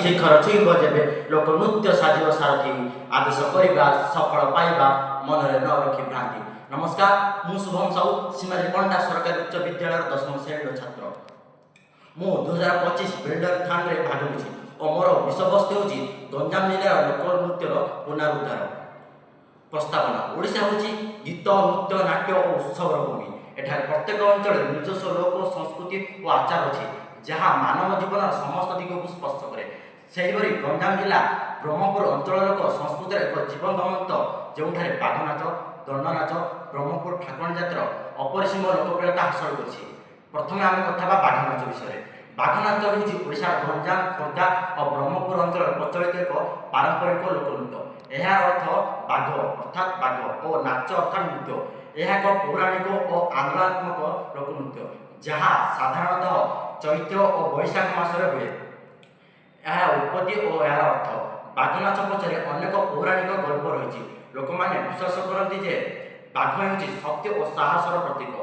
ଶିଖର ଛୁଇଁବ ଯେବେ ଲୋକ ନୃତ୍ୟ ସାଜିବ ସାରଥି ଆଦେଶ କରିବା ସଫଳ ପାଇବା ମନରେ ନ ରଖି ଭ୍ରାନ୍ତି। ନମସ୍କାର, ମୁଁ ଶୁଭମ ସାହୁ, ସୀମାଜୀ ପଣ୍ଡା ସରକାରୀ ଉଚ୍ଚ ବିଦ୍ୟାଳୟର 10ମ ଶ୍ରେଣୀର ଛାତ୍ର। ମୁଁ 2025 ବିଲ୍ଡର ଥାନରେ ଭାଗ ନେଇଛି ଓ ମୋର ବିଷୟବସ୍ତୁ ହେଉଛି ଗଞ୍ଜାମ ଜିଲ୍ଲାର ଲୋକନୃତ୍ୟର ପୁନରୁଦ୍ଧାର। ପ୍ରସ୍ତାବନା: ଓଡ଼ିଶା ହେଉଛି ଗୀତ, ନୃତ୍ୟ, ନାଟ୍ୟ ଓ ଉତ୍ସବର ଭୂମି। ଏଠାରେ ପ୍ରତ୍ୟେକ ଅଞ୍ଚଳରେ ନିଜସ୍ୱ ଲୋକ ସଂସ୍କୃତି ଓ ଆଚାର ଅଛି ଯାହା ମାନବ ଜୀବନର ସମସ୍ତ ଦିଗକୁ ସ୍ପର୍ଶ କରେ। ସେହିପରି ଗଞ୍ଜାମ ଜିଲ୍ଲା ବ୍ରହ୍ମପୁର ଅଞ୍ଚଳ ଲୋକ ସଂସ୍କୃତିର ଏକ ଜୀବନ୍ତ ମଞ୍ଚ, ଯେଉଁଠାରେ ବାଘ ନାଚ, ଦଣ୍ଡ ନାଚ, ବ୍ରହ୍ମପୁର ଠାକୁରାଣୀ ଯାତ୍ରା ଅପରିସୀମ ଲୋକପ୍ରିୟତା ହାସଲ କରିଛି। ପ୍ରଥମେ ଆମେ କଥା ହେବା ବାଘ ନାଚ ବିଷୟରେ। ବାଘ ନାଚ ହେଉଛି ଓଡ଼ିଶାର ଗଞ୍ଜାମ, ଖୋର୍ଦ୍ଧା ଓ ବ୍ରହ୍ମପୁର ଅଞ୍ଚଳରେ ପ୍ରଚଳିତ ଏକ ପାରମ୍ପରିକ ଲୋକନୃତ୍ୟ। ଏହାର ଅର୍ଥ ବାଘ ଅର୍ଥାତ୍ ବାଘ ଓ ନାଚ ଅର୍ଥାତ୍ ନୃତ୍ୟ। ଏହା ଏକ ପୌରାଣିକ ଓ ଆନ୍ଦୋଳନାତ୍ମକ ଲୋକନୃତ୍ୟ ଯାହା ସାଧାରଣତଃ ଚୈତ୍ର ଓ ବୈଶାଖ ମାସରେ ହୁଏ। ଏହା ଉତ୍ପତ୍ତି ଓ ଏହାର ଅର୍ଥ: ବାଘ ନାଚ ପଛରେ ଅନେକ ପୌରାଣିକ ଗଳ୍ପ ରହିଛି। ଲୋକମାନେ ବିଶ୍ୱାସ କରନ୍ତି ଯେ ବାଘ ହେଉଛି ଶକ୍ତି ଓ ସାହସର ପ୍ରତୀକ।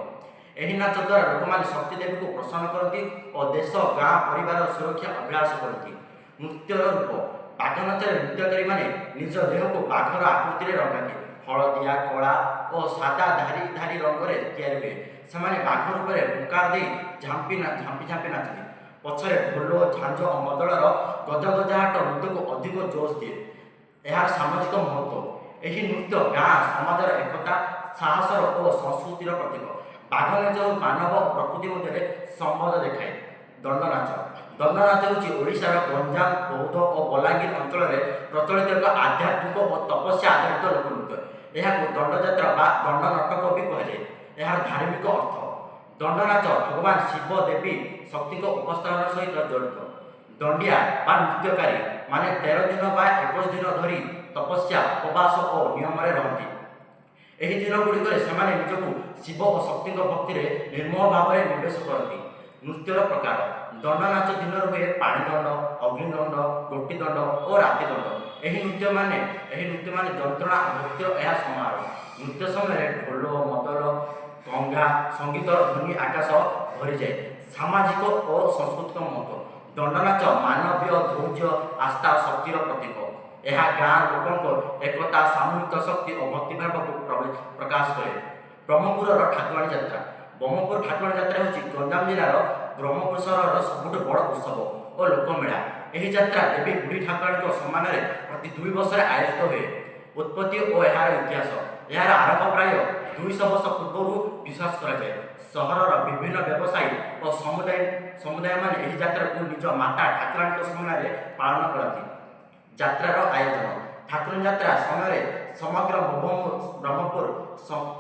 ଏହି ନାଚ ଦ୍ୱାରା ଲୋକମାନେ ଶକ୍ତି ଦେବୀକୁ ପ୍ରସନ୍ନ କରନ୍ତି ଓ ଦେଶ, ଗାଁ, ପରିବାରର ସୁରକ୍ଷା ଅଭିଳାଷ କରନ୍ତି। ନୃତ୍ୟର ରୂପ: ବାଘ ନାଚରେ ନୃତ୍ୟକାରୀମାନେ ନିଜ ଦେହକୁ ବାଘର ଆକୃତିରେ ରଙ୍ଗାନ୍ତି। ହଳଦିଆ, କଳା ଓ ସାଦା ଧାରୀ ଧାରୀ ରଙ୍ଗରେ ତିଆରି ହୁଏ। ସେମାନେ ବାଘ ରୂପରେ ହୁଙ୍କାର ଦେଇ ଝାମ୍ପି ନାଚନ୍ତି। ପଛରେ ଢୋଲ, ଝାଞ୍ଜ ଓ ମଦଳର ଗଜଗଜାହଟ ନୃତ୍ୟକୁ ଅଧିକ ଜୋଶ ଦିଏ। ଏହାର ସାମାଜିକ ମହତ୍ତ୍ୱ: ଏହି ନୃତ୍ୟ ଗାଁ ସମାଜର ଏକତା, ସାହସର ଓ ସଂସ୍କୃତିର ପ୍ରତୀକ। ବାଘ ନାଚ ମାନବ ଓ ପ୍ରକୃତି ମଧ୍ୟରେ ସମ୍ବନ୍ଧ ଦେଖାଏ। ଦଣ୍ଡ ନାଚ: ଦଣ୍ଡ ନାଚ ହେଉଛି ଓଡ଼ିଶାର ଗଞ୍ଜାମ, ବୌଦ୍ଧ ଓ ବଲାଙ୍ଗୀର ଅଞ୍ଚଳରେ ପ୍ରଚଳିତ ଏକ ଆଧ୍ୟାତ୍ମିକ ଓ ତପସ୍ୟା ଆଧାରିତ ଲୋକନୃତ୍ୟ। ଏହାକୁ ଦଣ୍ଡଯାତ୍ରା ବା ଦଣ୍ଡ ନାଟକ ବି କୁହାଯାଏ। ଏହାର ଧାର୍ମିକ ଅର୍ଥ: ଦଣ୍ଡ ନାଚ ଭଗବାନ ଶିବ, ଦେବୀ ଶକ୍ତିଙ୍କ ଉପାସନା ସହିତ ଜଡ଼ିତ। ଦଣ୍ଡିଆ ବା ନୃତ୍ୟକାରୀ ମାନେ 13 ଦିନ ବା 21 ଦିନ ଧରି ତପସ୍ୟା, ଉପବାସ ଓ ନିୟମରେ ରହନ୍ତି। ଏହି ଦିନଗୁଡ଼ିକରେ ସେମାନେ ନିଜକୁ ଶିବ ଓ ଶକ୍ତିଙ୍କ ଭକ୍ତିରେ ନିର୍ମୋହ ଭାବରେ ନିବେଶ କରନ୍ତି। ନୃତ୍ୟର ପ୍ରକାର: ଦଣ୍ଡ ନାଚ ଦିନରେ ହୁଏ ପାଣିଦଣ୍ଡ, ଅଗ୍ନିଦଣ୍ଡ, ଗୋଟିଦଣ୍ଡ ଓ ରାତିଦଣ୍ଡ। ଏହି ନୃତ୍ୟମାନେ ଯନ୍ତ୍ରଣା ଓ ଭକ୍ତିର ଏହା ସମାରୋହ। ନୃତ୍ୟ ସମୟରେ ଢୋଲ, ମଦଳ, ଗଙ୍ଗା ସଙ୍ଗୀତର ଧ୍ୱନି ଆକାଶ ଭରିଯାଏ। ସାମାଜିକ ଓ ସାଂସ୍କୃତିକ ମହତ୍ତ୍ୱ: ଦଣ୍ଡ ନାଚ ମାନବୀୟ ଧୈର୍ଯ୍ୟ, ଆସ୍ଥା ଓ ଶକ୍ତିର ପ୍ରତୀକ। ଏହା ଗାଁ ଲୋକଙ୍କ ଏକତା, ସାମୂହିକ ଶକ୍ତି ଓ ଭକ୍ତିଭାବକୁ ପ୍ରକାଶ କରେ। ବ୍ରହ୍ମପୁରର ଠାକୁରାଣୀ ଯାତ୍ରା: ବ୍ରହ୍ମପୁର ଠାକୁରାଣୀ ଯାତ୍ରା ହେଉଛି ଗଞ୍ଜାମ ଜିଲ୍ଲାର ବ୍ରହ୍ମପୁର ସହରର ସବୁଠୁ ବଡ଼ ଉତ୍ସବ ଓ ଲୋକମେଳା। ଏହି ଯାତ୍ରା ଦେବୀ ବୁଢ଼ୀ ଠାକୁରାଣୀଙ୍କ ସମ୍ମାନରେ ପ୍ରତି 2 ବର୍ଷରେ ଆୟୋଜିତ ହୁଏ। ଉତ୍ପତ୍ତି ଓ ଏହାର ଇତିହାସ: ଏହାର ଆରମ୍ଭ ପ୍ରାୟ 200 ବର୍ଷ ପୂର୍ବରୁ ବିଶ୍ୱାସ କରାଯାଏ। ସହରର ବିଭିନ୍ନ ବ୍ୟବସାୟୀ ଓ ସମୁଦାୟମାନେ ଏହି ଯାତ୍ରାକୁ ନିଜ ମାତା ଠାକୁରାଣୀଙ୍କ ସମ୍ମାନରେ ପାଳନ କରନ୍ତି। ଯାତ୍ରାର ଆୟୋଜନ: ଠାକୁରାଣୀ ଯାତ୍ରା ସମୟରେ ସମଗ୍ର ବ୍ରହ୍ମପୁର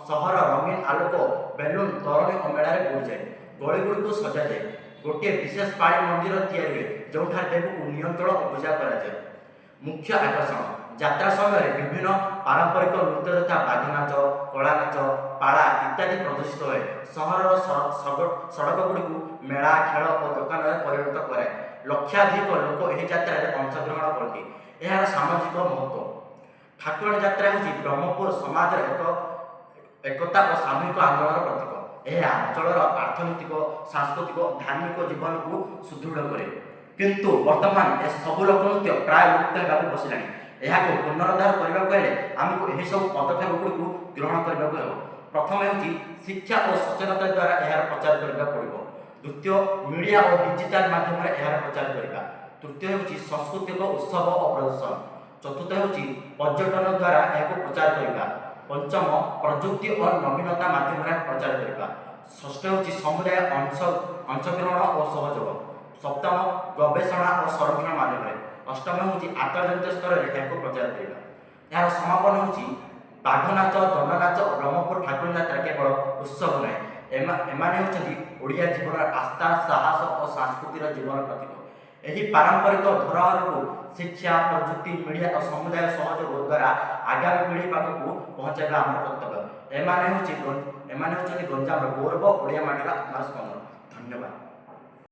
ସହର ରଙ୍ଗୀନ ଆଲୋକ, ବେଲୁନ, ତୋରଣ ଓ ମେଳାରେ ବୁଡ଼ିଯାଏ। ଗଳିଗୁଡ଼ିକୁ ସଜାଯାଏ। ଗୋଟିଏ ବିଶେଷ ପାଳି ମନ୍ଦିର ତିଆରି ହୁଏ ଯେଉଁଠାରେ ଦେବୀଙ୍କୁ ନିୟନ୍ତ୍ରଣ ଓ ପୂଜା କରାଯାଏ। ମୁଖ୍ୟ ଆକର୍ଷଣ: ଯାତ୍ରା ସମୟରେ ବିଭିନ୍ନ ପାରମ୍ପରିକ ନୃତ୍ୟ ଯଥା ବାଘ ନାଚ, କଳା ନାଚ, ପାଲା ଇତ୍ୟାଦି ପ୍ରଦର୍ଶିତ ହୁଏ। ସହରର ସଡ଼କଗୁଡ଼ିକୁ ମେଳା, ଖେଳ ଓ ଦୋକାନରେ ପରିଣତ କରାଏ। ଲକ୍ଷାଧିକ ଲୋକ ଏହି ଯାତ୍ରାରେ ଅଂଶଗ୍ରହଣ କରନ୍ତି। ଏହାର ସାମାଜିକ ମହତ୍ତ୍ୱ: ଠାକୁରାଣୀ ଯାତ୍ରା ହେଉଛି ବ୍ରହ୍ମପୁର ସମାଜର ଏକତା ଓ ସାମୂହିକ ଆନ୍ଦୋଳନର ପ୍ରତୀକ। ଏହା ଅଞ୍ଚଳର ଅର୍ଥନୈତିକ, ସାଂସ୍କୃତିକ ଓ ଧାର୍ମିକ ଜୀବନକୁ ସୁଦୃଢ଼ କରେ। କିନ୍ତୁ ବର୍ତ୍ତମାନ ଏସବୁ ଲୋକନୃତ୍ୟ ପ୍ରାୟ ଲୁପ୍ତ ହେବାକୁ ବସିଲାଣି। ଏହାକୁ ପୁନରୁଦ୍ଧାର କରିବାକୁ ହେଲେ ଆମକୁ ଏହିସବୁ ପଦକ୍ଷେପଗୁଡ଼ିକୁ ଗ୍ରହଣ କରିବାକୁ ହେବ। ପ୍ରଥମ ହେଉଛି ଶିକ୍ଷା ଓ ସଚେତନତା ଦ୍ୱାରା ଏହାର ପ୍ରଚାର କରିବାକୁ ପଡ଼ିବ। ଦ୍ୱିତୀୟ, ମିଡ଼ିଆ ଓ ଡିଜିଟାଲ ମାଧ୍ୟମରେ ଏହାର ପ୍ରଚାର କରିବା। ତୃତୀୟ ହେଉଛି ସାଂସ୍କୃତିକ ଉତ୍ସବ ଓ ପ୍ରଦର୍ଶନ। ଚତୁର୍ଥ ହେଉଛି ପର୍ଯ୍ୟଟନ ଦ୍ୱାରା ଏହାକୁ ପ୍ରଚାର କରିବା। ପଞ୍ଚମ, ପ୍ରଯୁକ୍ତି ଓ ନବୀନତା ମାଧ୍ୟମରେ ପ୍ରଚାର କରିବା। ଷଷ୍ଠ ହେଉଛି ସମୁଦାୟ ଅଂଶଗ୍ରହଣ ଓ ସହଯୋଗ। ସପ୍ତମ, ଗବେଷଣା ଓ ସଂରକ୍ଷଣ ମାଧ୍ୟମରେ। ଅଷ୍ଟମ ହେଉଛି ଆନ୍ତର୍ଜାତିକ ସ୍ତରରେ ଏହାକୁ ପ୍ରଚାର କରିବା। ଏହାର ସମାପନ ହେଉଛି ବାଘ ନାଚ, ଦଣ୍ଡ ନାଚ ଓ ବ୍ରହ୍ମପୁର ଠାକୁରାଣୀ ଯାତ୍ରା କେବଳ ଉତ୍ସବ ନୁହେଁ, ଏମାନେ ହେଉଛନ୍ତି ଓଡ଼ିଆ ଜୀବନର ଆସ୍ଥା, ସାହସ ଓ ସଂସ୍କୃତିର ଜୀବନ ପ୍ରତୀକ। ଏହି ପାରମ୍ପରିକ ଧରୋହରକୁ ଶିକ୍ଷା, ପ୍ରଯୁକ୍ତି, ମିଡ଼ିଆ ଓ ସମୁଦାୟ ସହଯୋଗ ଦ୍ୱାରା ଆଗାମୀ ପିଢ଼ି ପାଖକୁ ପହଞ୍ଚାଇବା ଆମର କର୍ତ୍ତବ୍ୟ। ଏମାନେ ହେଉଛନ୍ତି ଗଞ୍ଜାମର ଗୌରବ, ଓଡ଼ିଆ ମାଟିର ଆମର ସ୍ପନ୍ଦନ। ଧନ୍ୟବାଦ।